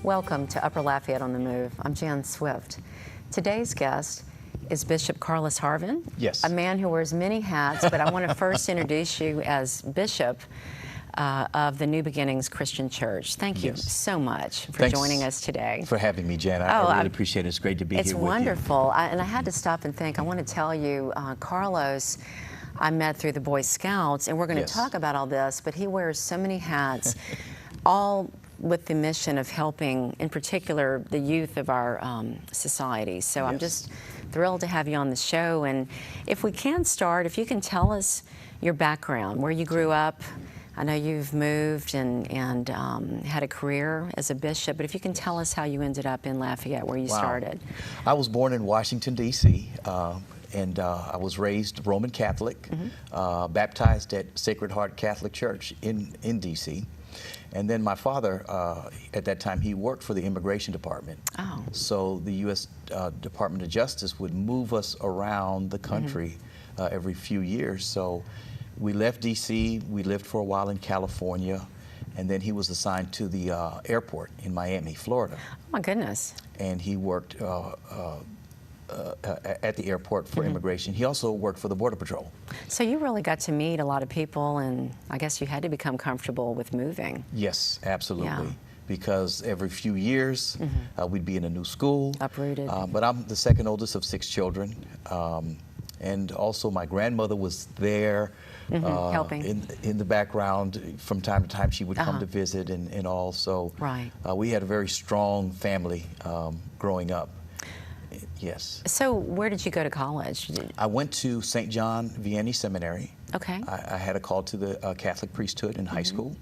Welcome to Upper Lafayette on the Move. I'm Jan Swift. Today's guest is Bishop Carlos Harvin. Yes. A man who wears many hats, but I want to first introduce you as Bishop of the New Beginnings Christian Church. Thank you so much for joining us today. For having me, Jan. I really appreciate it. It's great to be here with you. It's wonderful. And I had to stop and think. I want to tell you, Carlos, I met through the Boy Scouts, and we're going to talk about all this, but he wears so many hats, all with the mission of helping, in particular, the youth of our society. So I'm just thrilled to have you on the show. And if we can start, if you can tell us your background, where you grew up. I know you've moved and had a career as a bishop, but if you can tell us how you ended up in Lafayette, where you started. I was born in Washington, D.C., and I was raised Roman Catholic, baptized at Sacred Heart Catholic Church in D.C., and then my father, at that time, he worked for the Immigration Department. Oh. So the U.S. Department of Justice would move us around the country every few years. So we left D.C., we lived for a while in California, and then he was assigned to the airport in Miami, Florida. Oh, my goodness. And he worked at the airport for immigration. He also worked for the Border Patrol. So you really got to meet a lot of people, and I guess you had to become comfortable with moving. Yes, absolutely. Yeah. Because every few years we'd be in a new school. Uprooted. But I'm the second oldest of 6 children. And also my grandmother was there helping in the background. From time to time she would come to visit and all. So we had a very strong family growing up. Yes. So where did you go to college? I went to St. John Vianney Seminary. Okay. I had a call to the Catholic priesthood in high school,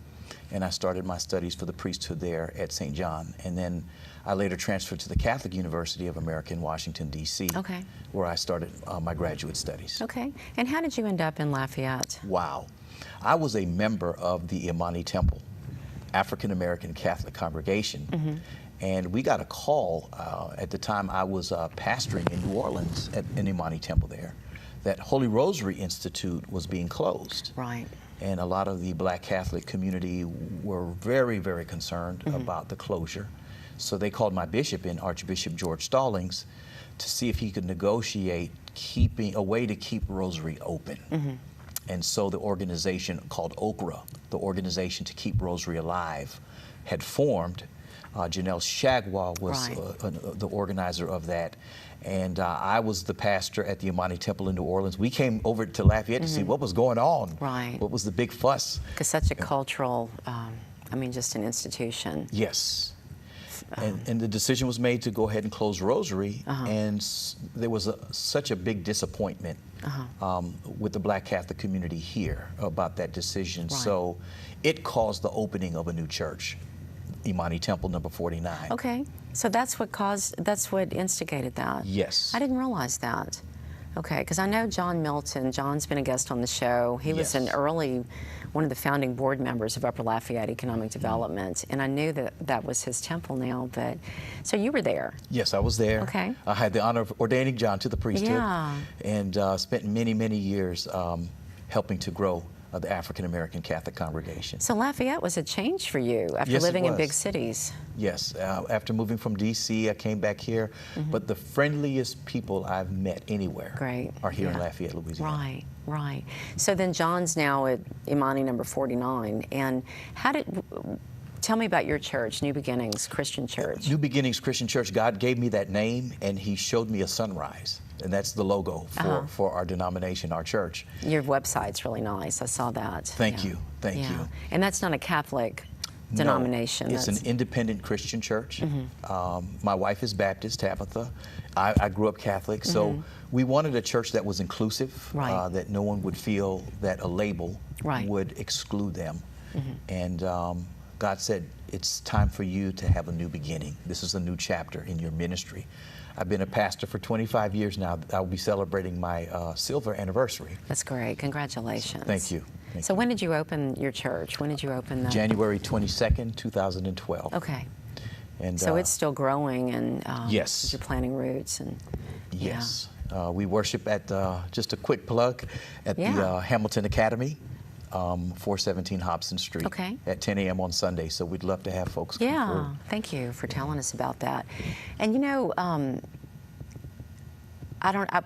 and I started my studies for the priesthood there at St. John. And then I later transferred to the Catholic University of America in Washington, D.C., where I started my graduate studies. Okay. And how did you end up in Lafayette? Wow. I was a member of the Imani Temple, African American Catholic congregation. And we got a call at the time I was pastoring in New Orleans at an Imani Temple there, that Holy Rosary Institute was being closed. Right. And a lot of the Black Catholic community were very, very concerned about the closure. So they called my bishop in, Archbishop George Stallings, to see if he could negotiate a way to keep Rosary open. And so the organization called OKRA, the Organization to Keep Rosary Alive, had formed. Janelle Shagwa was the organizer of that, and I was the pastor at the Imani Temple in New Orleans. We came over to Lafayette to see what was going on. Right. What was the big fuss? Because such a cultural, I mean, just an institution. Yes. And the decision was made to go ahead and close Rosary, and there was such a big disappointment with the Black Catholic community here about that decision. So it caused the opening of a new church, Imani Temple number 49. Okay, so that's what instigated that. Yes. I didn't realize that. Okay, because I know John Milton. John's been a guest on the show. He was one of the founding board members of Upper Lafayette Economic Development, and I knew that was his temple now. But so you were there? Yes, I was there. Okay. I had the honor of ordaining John to the priesthood, and spent many, many years helping to grow the African American Catholic congregation. So Lafayette was a change for you after living in big cities. Yes, after moving from D.C., I came back here, but the friendliest people I've met anywhere are here in Lafayette, Louisiana. Right, right. So then John's now at Imani number 49, and tell me about your church, New Beginnings Christian Church. New Beginnings Christian Church, God gave me that name, and He showed me a sunrise. And that's the logo for our denomination, our church. Your website's really nice. I saw that. Thank you. Thank you. And that's not a Catholic denomination. No, it's an independent Christian church. My wife is Baptist, Tabitha. I grew up Catholic, so we wanted a church that was inclusive, that no one would feel that a label would exclude them. And God said, it's time for you to have a new beginning. This is a new chapter in your ministry. I've been a pastor for 25 years now. I'll be celebrating my silver anniversary. That's great. Congratulations. Thank you. So when did you open your church? When did you open that? January 22nd, 2012. Okay. And so it's still growing, and yes, you're planting roots. And yes. We worship at, just a quick plug, at the Hamilton Academy. 417 Hobson Street at 10 a.m. on Sunday. So we'd love to have folks come through. Thank you for telling us about that. And you know,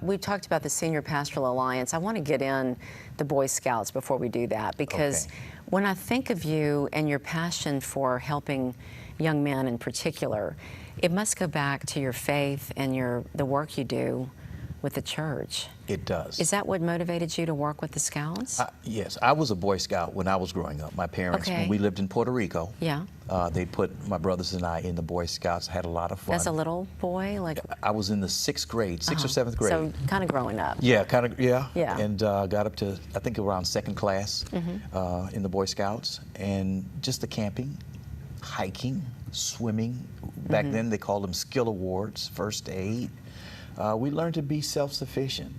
we talked about the Senior Pastoral Alliance. I want to get in the Boy Scouts before we do that, because when I think of you and your passion for helping young men in particular, it must go back to your faith and the work you do with the church. It does. Is that what motivated you to work with the Scouts? Yes, I was a Boy Scout when I was growing up. My parents, when we lived in Puerto Rico, they put my brothers and I in the Boy Scouts, had a lot of fun. As a little boy? I was in the 6th grade, 6th or 7th grade. So kind of growing up. Yeah, kind of, yeah. And got up to, I think, around 2nd class in the Boy Scouts. And just the camping, hiking, swimming. Back then they called them skill awards, first aid. We learned to be self-sufficient.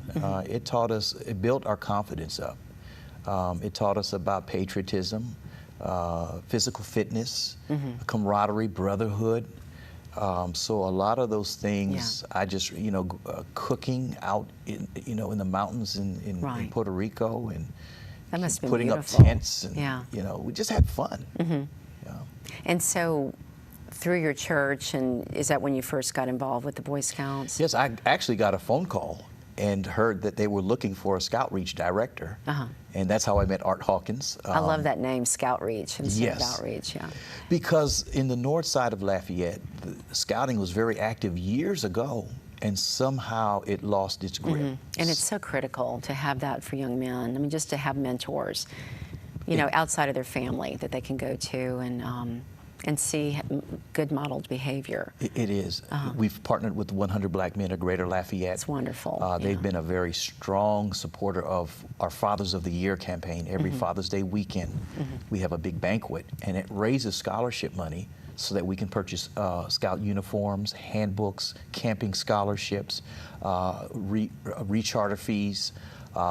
It taught us, it built our confidence up. It taught us about patriotism, physical fitness, camaraderie, brotherhood. So a lot of those things, I just, cooking out in, in the mountains in Puerto Rico, and that must be putting beautiful. up tents, and we just had fun. And so, through your church, and is that when you first got involved with the Boy Scouts? Yes, I actually got a phone call and heard that they were looking for a Scout Reach director. And that's how I met Art Hawkins. I love that name, Scout Reach, instead of Outreach, Because in the north side of Lafayette, the scouting was very active years ago, and somehow it lost its grip. And it's so critical to have that for young men. I mean, just to have mentors, outside of their family that they can go to and see good modeled behavior. It is. We've partnered with 100 Black Men of Greater Lafayette. It's wonderful. They've been a very strong supporter of our Fathers of the Year campaign. Every Father's Day weekend, we have a big banquet, and it raises scholarship money so that we can purchase Scout uniforms, handbooks, camping scholarships, recharter fees,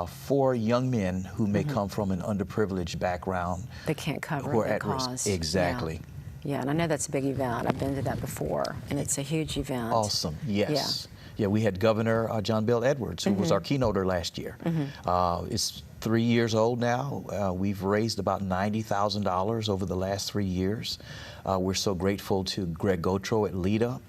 for young men who may come from an underprivileged background. They can't cover who are the at cost. risk. Exactly. Yeah, and I know that's a big event. I've been to that before, and it's a huge event. Awesome, yes. Yeah, we had Governor John Bell Edwards, who was our keynoter last year. It's 3 years old now. We've raised about $90,000 over the last 3 years. We're so grateful to Greg Gotro at LEDA,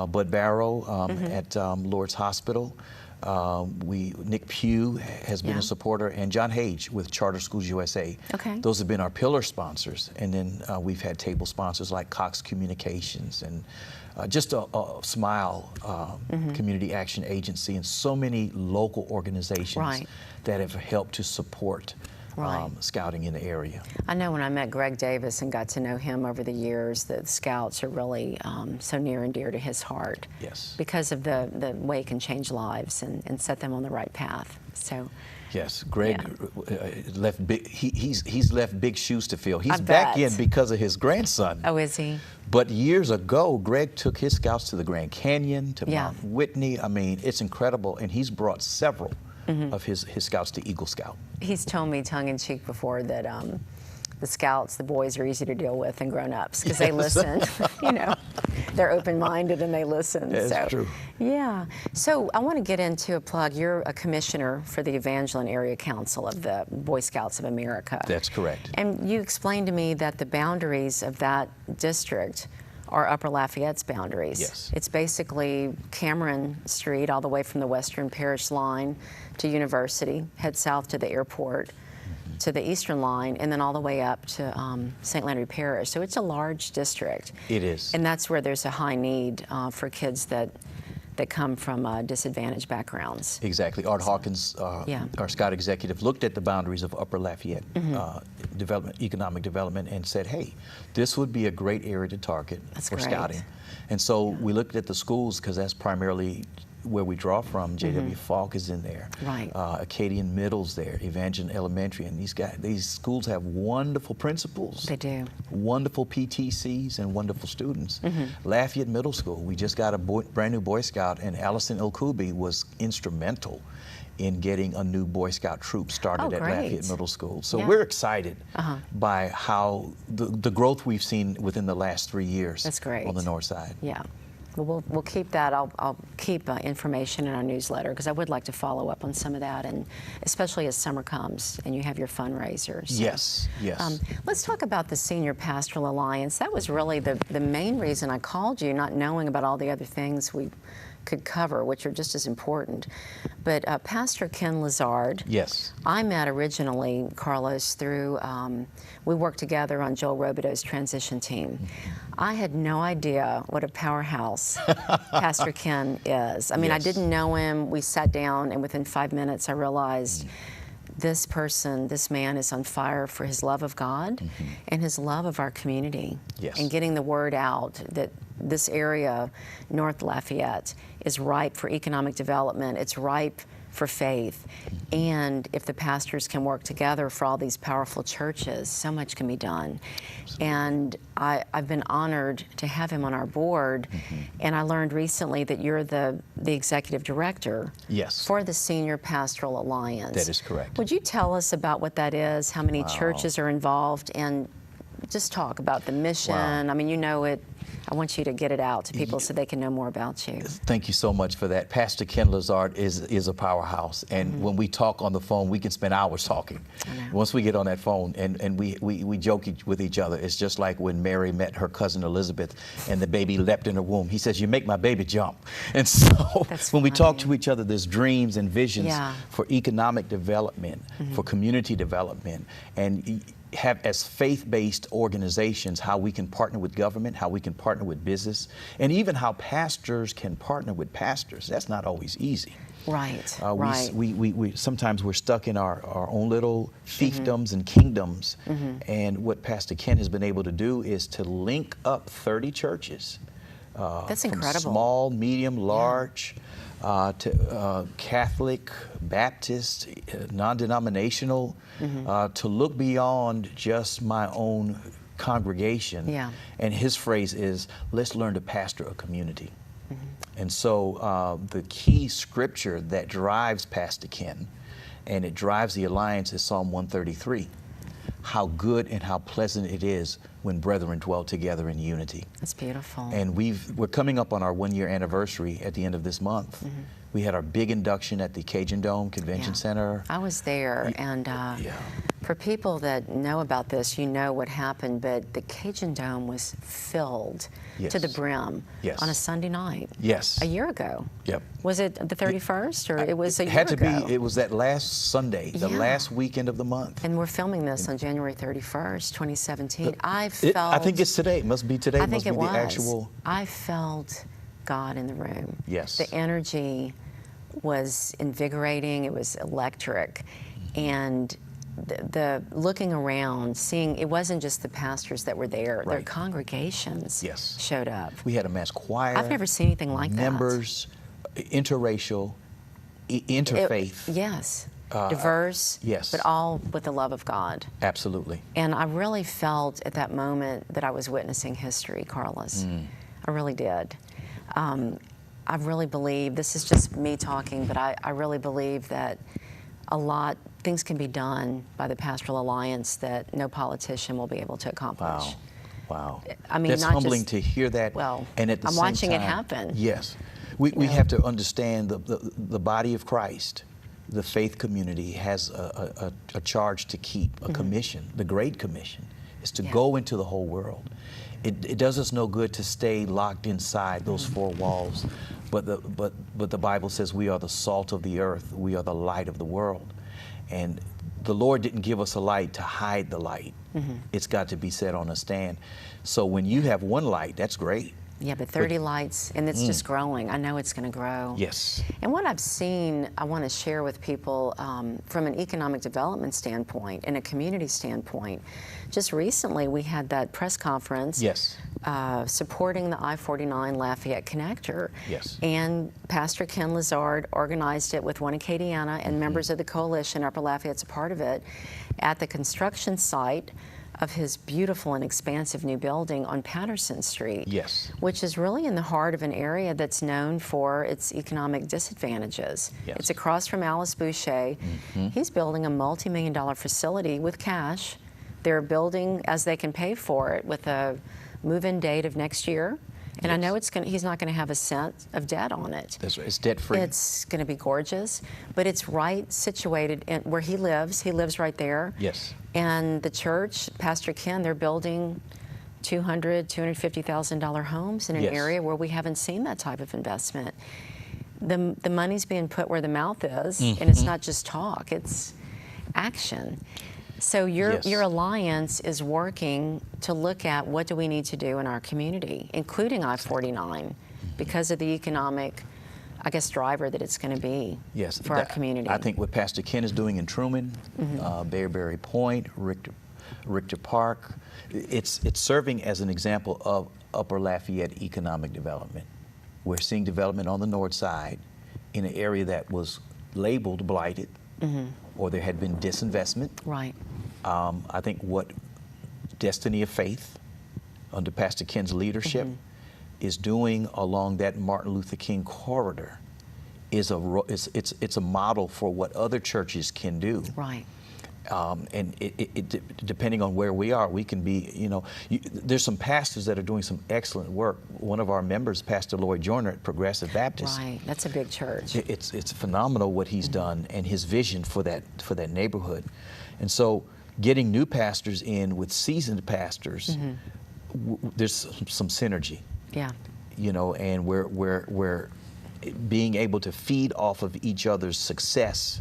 Bud Barrow at Lourdes Hospital. Nick Pugh has been a supporter, and John Hage with Charter Schools USA. Those have been our pillar sponsors, and then we've had table sponsors like Cox Communications and just a Smile Community Action Agency, and so many local organizations that have helped to support scouting in the area. I know when I met Greg Davis and got to know him over the years, the Scouts are really so near and dear to his heart. Yes. Because of the way it can change lives and set them on the right path. So. Yes, Greg left big. He's left big shoes to fill. He's I back bet. in because of his grandson. Oh, is he? But years ago, Greg took his Scouts to the Grand Canyon, to Mount Whitney. I mean, it's incredible, and he's brought several of his Scouts to Eagle Scout. He's told me tongue-in-cheek before that the Scouts, the boys, are easy to deal with than grown-ups because they listen. They're open-minded and they listen. That's true. Yeah. So I want to get into a plug. You're a commissioner for the Evangeline Area Council of the Boy Scouts of America. That's correct. And you explained to me that the boundaries of that district are Upper Lafayette's boundaries. Yes. It's basically Cameron Street all the way from the Western Parish line to University, head south to the airport, to the Eastern line, and then all the way up to St. Landry Parish. So it's a large district. It is. And that's where there's a high need for kids that come from disadvantaged backgrounds. Exactly. Art Hawkins, our Scout executive, looked at the boundaries of Upper Lafayette economic development, and said, hey, this would be a great area to target for scouting. And so we looked at the schools, because that's primarily where we draw from. J.W. Falk is in there. Right. Acadian Middle's there, Evangeline Elementary, and these schools have wonderful principals. They do. Wonderful PTCs and wonderful students. Lafayette Middle School, we just got a brand new Boy Scout, and Allison Ilkubi was instrumental in getting a new Boy Scout troop started at Lafayette Middle School. So we're excited by how the growth we've seen within the last 3 years. That's great. On the north side. Yeah. Well, we'll keep that. I'll keep information in our newsletter because I would like to follow up on some of that, and especially as summer comes and you have your fundraisers. So, yes, yes. Let's talk about the Senior Pastoral Alliance. That was really the main reason I called you, not knowing about all the other things we could cover, which are just as important. But Pastor Ken Lazard, Yes. I met originally, Carlos, through, we worked together on Joel Robideau's transition team. I had no idea what a powerhouse Pastor Ken is. I mean, I Yes. didn't know him. We sat down, and within 5 minutes, I realized this person, this man is on fire for his love of God and his love of our community. Yes. And getting the word out that this area, North Lafayette, is ripe for economic development. It's ripe for faith. And if the pastors can work together for all these powerful churches, so much can be done. And I've been honored to have him on our board. And I learned recently that you're the executive director Yes. for the Senior Pastoral Alliance. That is correct. Would you tell us about what that is, how many churches are involved, and just talk about the mission? Wow. I mean, you know it. I want you to get it out to people so they can know more about you. Thank you so much for that. Pastor Ken Lazard is a powerhouse, and when we talk on the phone, we can spend hours talking. Once we get on that phone, and we joke with each other. It's just like when Mary met her cousin Elizabeth, and the baby leapt in her womb. He says, "You make my baby jump." And so That's when we talk funny. to each other, there's dreams and visions Yeah. for economic development, for community development, and have as faith-based organizations how we can partner with government, how we can partner with business, and even how pastors can partner with pastors. That's not always easy. Right, We, right. we sometimes we're stuck in our own little fiefdoms and kingdoms, and what Pastor Ken has been able to do is to link up 30 churches. That's from incredible. Small, medium, large, to Catholic, Baptist, non-denominational, to look beyond just my own congregation. Yeah. And his phrase is, let's learn to pastor a community. And so the key scripture that drives Pastor Ken, and it drives the alliance, is Psalm 133. How good and how pleasant it is when brethren dwell together in unity. That's beautiful. And we're coming up on our 1-year anniversary at the end of this month. We had our big induction at the Cajun Dome Convention Yeah. Center. I was there, and for people that know about this, you know what happened, but the Cajun Dome was filled to the Yes. brim Yes. on a Sunday night. Yes. A year ago. Yep. Was it the 31st, or it was a It year had to ago? be, it was that last Sunday, the Yeah. last weekend of the month. And we're filming this on January 31st, 2017. I I think it's today. It must be today. I It think must it be was. the actual. I felt God in the room. Yes. The energy was invigorating. It was electric. And the looking around, seeing, it wasn't just the pastors that were there. Their Right. congregations Yes. showed up. We had a mass choir. I've never seen anything like that. Members, interracial, interfaith. Yes. Diverse. yes. But all with the love of God. Absolutely. And I really felt at that moment that I was witnessing history, Carlos. I really did. I really believe, this is just me talking, but I really believe that things can be done by the Pastoral Alliance that no politician will be able to accomplish. Wow. I mean, that's not humbling just- to hear that. Well, and at the I'm same watching it time- happen. Yes. We know. have to understand the body of Christ, the faith community, has a charge to keep, a commission. The Great Commission is to go into the whole world. It does us no good to stay locked inside those four walls, but the Bible says we are the salt of the earth. We are the light of the world. And the Lord didn't give us a light to hide the light. It's got to be set on a stand. So when you have one light, that's great. Yeah, but 30 lights, and it's just growing. I know it's going to grow. Yes. And what I've seen, I want to share with people from an economic development standpoint and a community standpoint. Just recently, we had that press conference Yes. supporting the I-49 Lafayette connector. Yes. And Pastor Ken Lazard organized it with One Acadiana, and members of the coalition, Upper Lafayette's a part of it, at the construction site of his beautiful and expansive new building on Patterson Street. Yes. Which is really in the heart of an area that's known for its economic disadvantages. Yes. It's across from Alice Boucher. He's building a multi-million-dollar facility with cash. They're building as they can pay for it with a move-in date of next year. And I know he's not going to have a cent of debt on it. That's right. It's debt-free. It's going to be gorgeous, but it's right situated where he lives. He lives right there. Yes. And the church, Pastor Ken, they're building $250,000 homes in an area where we haven't seen that type of investment. The money's being put where the mouth is, and it's not just talk, it's action. So your alliance is working to look at what do we need to do in our community, including I-49, because of the economic, I guess, driver that it's going to be for our community. I think what Pastor Ken is doing in Truman, Bayberry Point, Richter Park, it's serving as an example of Upper Lafayette economic development. We're seeing development on the north side in an area that was labeled blighted, or there had been disinvestment. Right. I think what Destiny of Faith, under Pastor Ken's leadership, is doing along that Martin Luther King corridor is it's a model for what other churches can do. Right. And depending on where we are, we can be, there's some pastors that are doing some excellent work. One of our members, Pastor Lloyd Joyner at Progressive Baptist. Right, that's a big church. It's phenomenal what he's done and his vision for that neighborhood. And so getting new pastors in with seasoned pastors, there's some synergy. Yeah. And we're being able to feed off of each other's success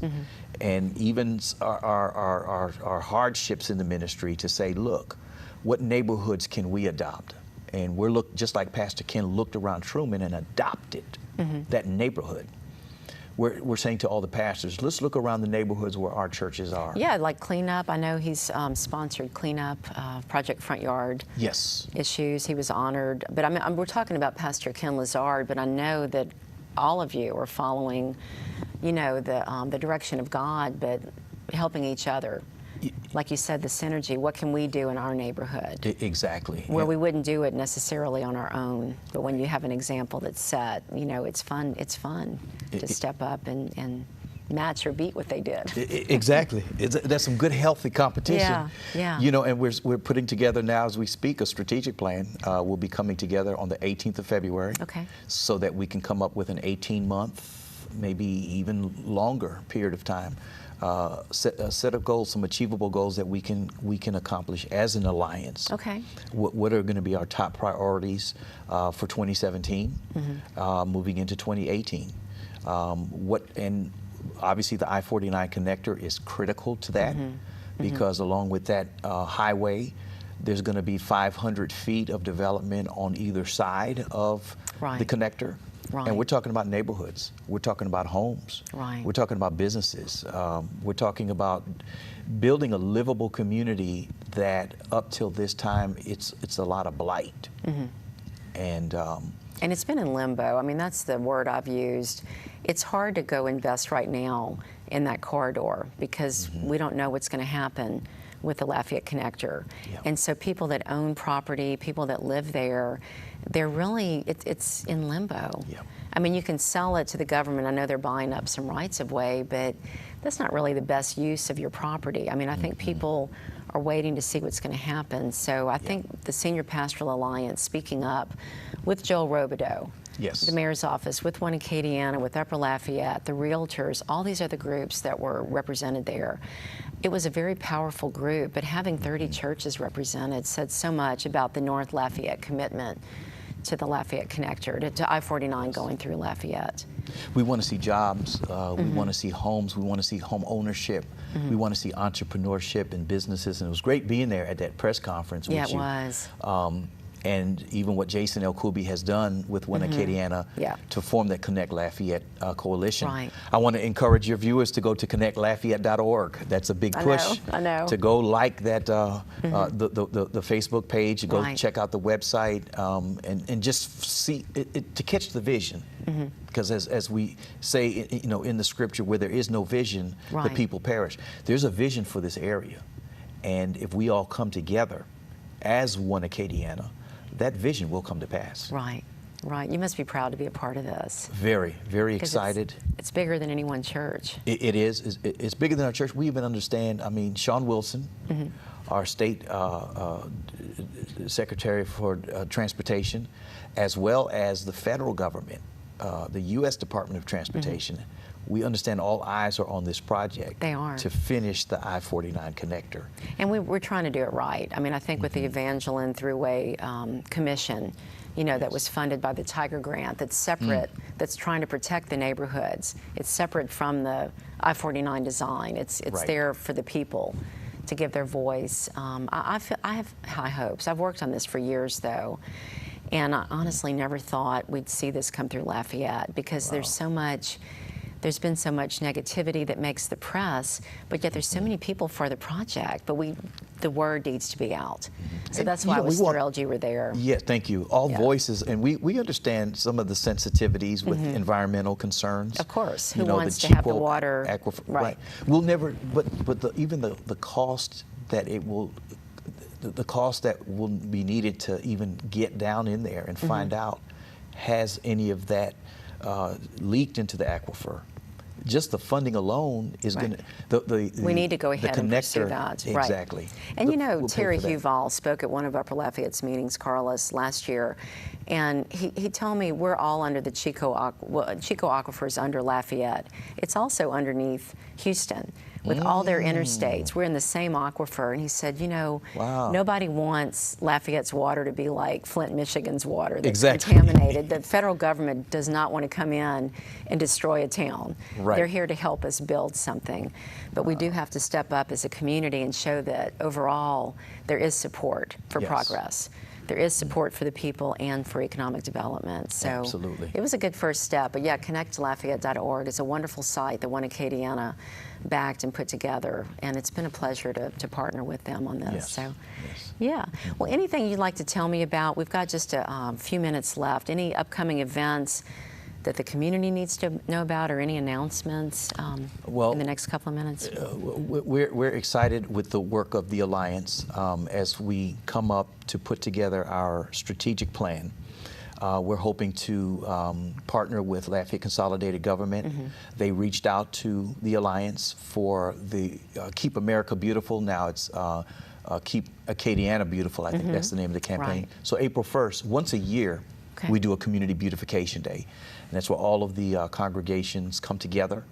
and even our hardships in the ministry to say, look, what neighborhoods can we adopt? And just like Pastor Ken looked around Truman and adopted that neighborhood. We're saying to all the pastors, let's look around the neighborhoods where our churches are. Yeah, like cleanup. I know he's sponsored cleanup, Project Front Yard issues. He was honored. But we're talking about Pastor Ken Lazard, but I know that all of you are following, the direction of God, but helping each other. Like you said, the synergy. What can we do in our neighborhood? Exactly. Where we wouldn't do it necessarily on our own, but when you have an example that's set, it's fun. It's fun to step up and match or beat what they did. Exactly. That's some good, healthy competition. Yeah. And we're putting together now as we speak a strategic plan. We'll be coming together on the 18th of February. Okay. So that we can come up with an 18-month, maybe even longer period of time. A set of goals, some achievable goals that we can accomplish as an alliance. Okay. What are going to be our top priorities for 2017, moving into 2018? And obviously the I-49 connector is critical to that because along with that highway, there's going to be 500 feet of development on either side of the connector. Right. And we're talking about neighborhoods. We're talking about homes. Right. We're talking about businesses. We're talking about building a livable community that up till this time, it's a lot of blight. And it's been in limbo. I mean, that's the word I've used. It's hard to go invest right now in that corridor because we don't know what's going to happen with the Lafayette connector. And so people that own property, people that live there, they're really, it's in limbo. I mean, you can sell it to the government. I know they're buying up some rights of way, but that's not really the best use of your property. I mean, I think people are waiting to see what's going to happen. So I think the Senior Pastoral Alliance, speaking up with Joel Robideau, the mayor's office, with One Acadiana, with Upper Lafayette, the realtors, all these other groups that were represented there. It was a very powerful group, but having 30 churches represented said so much about the North Lafayette commitment to the Lafayette connector, to I-49 going through Lafayette. We want to see jobs, we want to see homes, we want to see home ownership, we want to see entrepreneurship and businesses, and it was great being there at that press conference with you. Yeah, it was. And even what Jason El Kubi has done with One Acadiana to form that Connect Lafayette coalition. Right. I want to encourage your viewers to go to connectlafayette.org. That's a big push. I know. To go like that the Facebook page, go check out the website, and just see to catch the vision. Because as we say, in the scripture, where there is no vision, the people perish. There's a vision for this area, and if we all come together as One Acadiana, that vision will come to pass. Right. You must be proud to be a part of this. Very, very excited. It's bigger than any one church. It is. It's bigger than our church. We even understand, I mean, Sean Wilson, our state Secretary for Transportation, as well as the federal government, the U.S. Department of Transportation. We understand all eyes are on this project. They are. To finish the I-49 connector. And we're trying to do it right. I mean, I think with the Evangeline Thruway Commission, you know, that was funded by the Tiger Grant, that's separate, that's trying to protect the neighborhoods. It's separate from the I-49 design. It's Right. there for the people to give their voice. I have high hopes. I've worked on this for years, though, and I honestly never thought we'd see this come through Lafayette, because there's been so much negativity that makes the press, but yet there's so many people for the project, but the word needs to be out. So And, that's why I was thrilled you were there. Yeah, thank you. All voices, and we understand some of the sensitivities with environmental concerns. Of course, who You know, wants the to have the Chico water, aquifer, right. We'll never, but even the cost that it will, the cost that will be needed to even get down in there and find out, has any of that leaked into the aquifer? Just the funding alone is Right. going to, We need to go ahead and pursue that. Right. Exactly. And you know, We'll pay Terry for that. Huval spoke at one of Upper Lafayette's meetings, Carlos, last year, and he told me we're all under the Chico Aquifer's under Lafayette. It's also underneath Houston. With all their interstates, we're in the same aquifer. And he said, you know, Wow. nobody wants Lafayette's water to be like Flint, Michigan's water that's Exactly. contaminated. The federal government does not want to come in and destroy a town. Right. They're here to help us build something. But we do have to step up as a community and show that overall there is support for Yes. progress. There is support for the people and for economic development. So Absolutely. it was a good first step. But yeah, connectlafayette.org is a wonderful site that one Acadiana backed and put together. And it's been a pleasure to partner with them on this. Yes. So Yes. yeah. Well, anything you'd like to tell me about? We've got just a few minutes left. Any upcoming events that the community needs to know about, or any announcements Well, in the next couple of minutes? We're excited with the work of the Alliance as we come up to put together our strategic plan. We're hoping to partner with Lafayette Consolidated Government. They reached out to the Alliance for the Keep America Beautiful. Now it's Keep Acadiana Beautiful. I think that's the name of the campaign. Right. So April 1st, once a year, Okay. we do a Community Beautification Day. And that's where all of the congregations come together.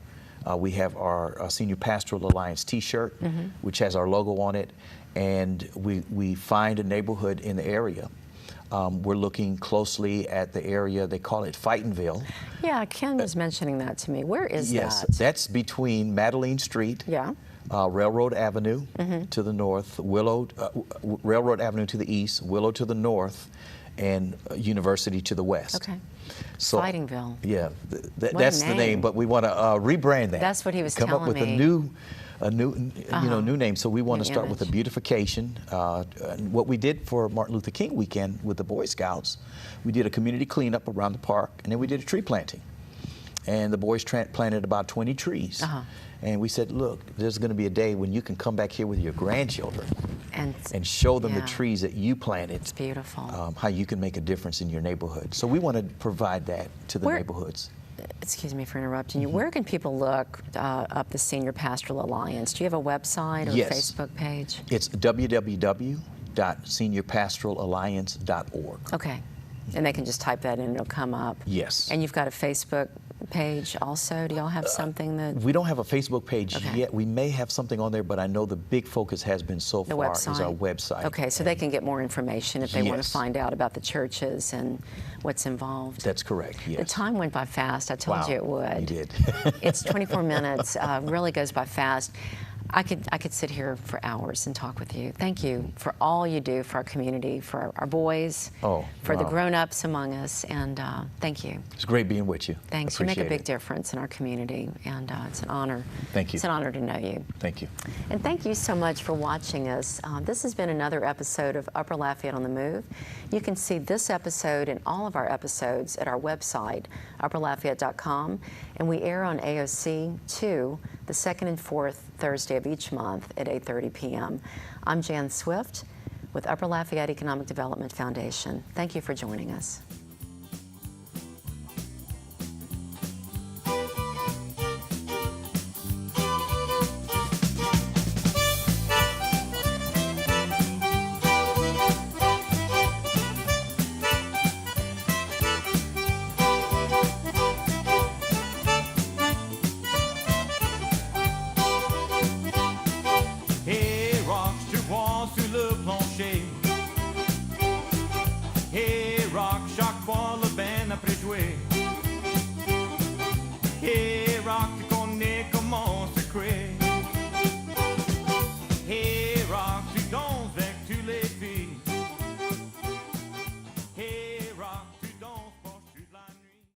We have our Senior Pastoral Alliance T-shirt, which has our logo on it, and we find a neighborhood in the area. We're looking closely at the area, they call it Fightonville. Yeah, Ken was mentioning that to me. Where is Yes, that? that's between Madeline Street, Yeah. Railroad Avenue to the north, Railroad Avenue to the east, Willow to the north, and University to the west. Okay. So, Fightingville. Yeah, What a that's the name. name, but we want to rebrand that. That's what he was Come telling up with me. a new name. So we want An to start with a image. beautification. What we did for Martin Luther King weekend with the Boy Scouts, we did a community cleanup around the park, and then we did a tree planting. And the boys planted about 20 trees. And we said, look, there's going to be a day when you can come back here with your grandchildren and show them the yeah. trees that you planted. It's beautiful. How you can make a difference in your neighborhood. So we want to provide that to the Where- neighborhoods. Excuse me for interrupting you. Where can people look up the Senior Pastoral Alliance? Do you have a website or Yes. a Facebook page? It's www.seniorpastoralalliance.org. Okay. And they can just type that in and it'll come up. Yes. And you've got a Facebook page also? Do y'all have something that... We don't have a Facebook page Okay. yet. We may have something on there, but I know the big focus has been so The far website? is our website. Okay, so they can get more information if they want to Yes. find out about the churches and what's involved. That's correct, yes. The time went by fast. I told Wow, you it would. you did. It's 24 minutes. Really goes by fast. I could sit here for hours and talk with you. Thank you for all you do for our community, for our boys, Oh, for the wow. grown-ups among us, and thank you. It's great being with you. Thanks. You make a Appreciate big it. difference in our community, and it's an honor. Thank you. It's an honor to know you. Thank you. And thank you so much for watching us. This has been another episode of Upper Lafayette on the Move. You can see this episode and all of our episodes at our website, upperlafayette.com, and we air on AOC 2, the second and fourth Thursday of each month at 8:30 p.m. I'm Jan Swift with Upper Lafayette Economic Development Foundation. Thank you for joining us. Hey.